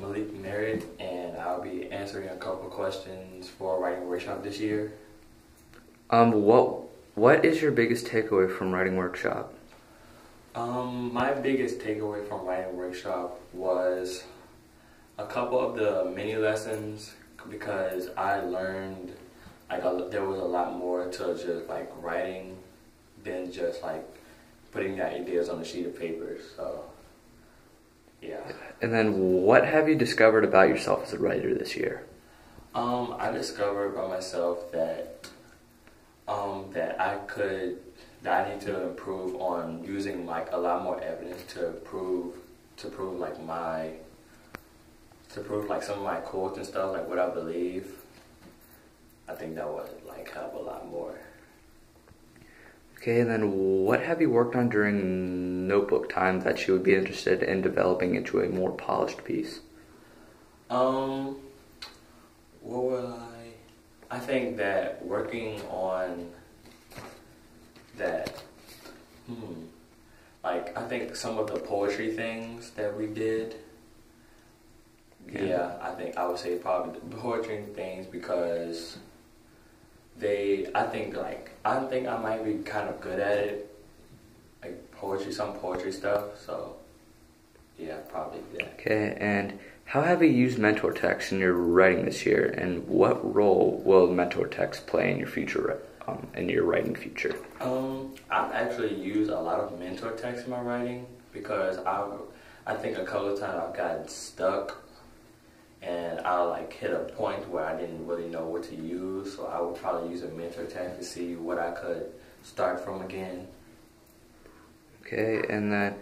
Malik English, and I'll be answering a couple questions for a writing workshop this year. What is your biggest takeaway from writing workshop? My biggest takeaway from writing workshop was a couple of the mini lessons, because I learned there was a lot more to just like writing than just like putting the ideas on a sheet of paper. So yeah. And then what have you discovered about yourself as a writer this year? I discovered by myself that I need to improve on using like a lot more evidence to prove like some of my quotes and stuff, like what I believe. I think that would like help a lot more. Okay, and then what have you worked on during notebook time that you would be interested in developing into a more polished piece? What would I think that working on that, like I think some of the poetry things that we did, I think I would say probably the poetry things, because I think I might be kind of good at it, like some poetry stuff, so yeah, probably that. Okay, and how have you used mentor text in your writing this year, and what role will mentor text play in your future, in your writing future? I've actually used a lot of mentor text in my writing, because I think a couple of times I've gotten stuck and I'll like hit a point where I didn't really know what to use, so I would probably use a mentor text to see what I could start from again. Okay, and then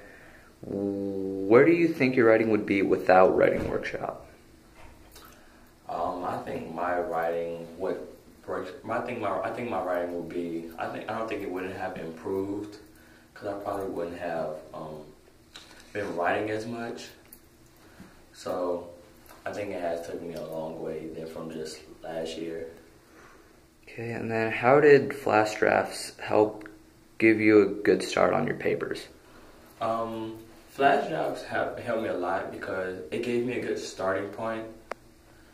where do you think your writing would be without writing workshop? I think my writing would. I think my writing would be. I don't think it wouldn't have improved, because I probably wouldn't have been writing as much. So I think it has taken me a long way than from just last year. Okay, and then how did flash drafts help give you a good start on your papers? Flash drafts have helped me a lot, because it gave me a good starting point,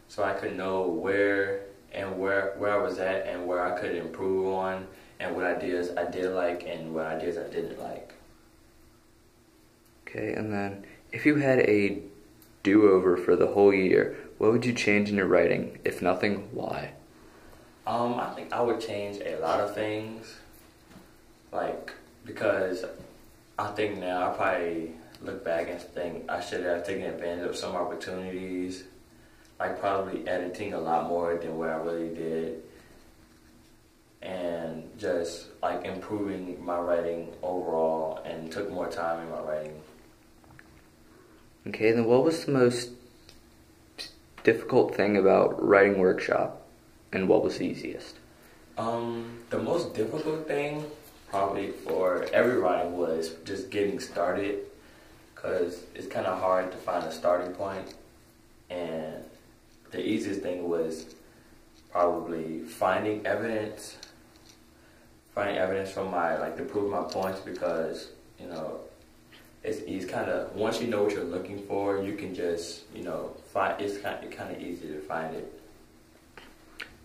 so I could know where I was at and where I could improve on, and what ideas I did like and what ideas I didn't like. Okay, and then if you had a do-over for the whole year, what would you change in your writing? If nothing, why? I think I would change a lot of things, because I think now I probably look back and think I should have taken advantage of some opportunities, like probably editing a lot more than what I really did, and just like improving my writing overall, and took more time in my writing. Okay, then what was the most difficult thing about writing workshop, and what was the easiest? The most difficult thing probably for every writing was just getting started, because it's kind of hard to find a starting point, and the easiest thing was probably finding evidence from to prove my points, because it's kind of, once you know what you're looking for, you can just find, it's kind of easy to find it.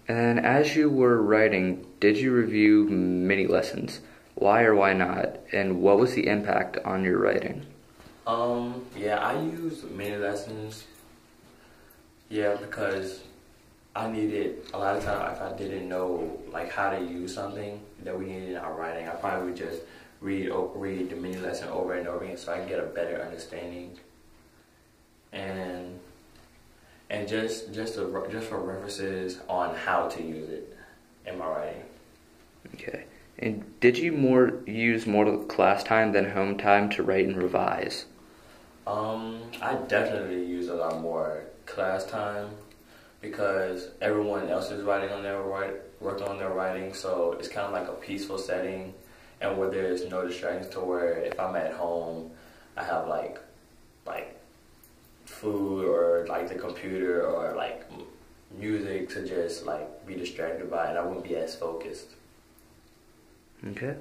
And as you were writing, did you review mini lessons? Why or why not? And what was the impact on your writing? I used mini lessons. Yeah, because I needed, a lot of times if I didn't know like how to use something that we needed in our writing, I probably would just read the mini lesson over and over again, so I can get a better understanding. And just for references on how to use it in my writing. Okay. And did you use more class time than home time to write and revise? I definitely use a lot more class time, because everyone else is working on their writing, so it's kind of like a peaceful setting, and where there's no distractions, to where if I'm at home, I have like food or like the computer or like music to just like be distracted by, and I wouldn't be as focused. Okay.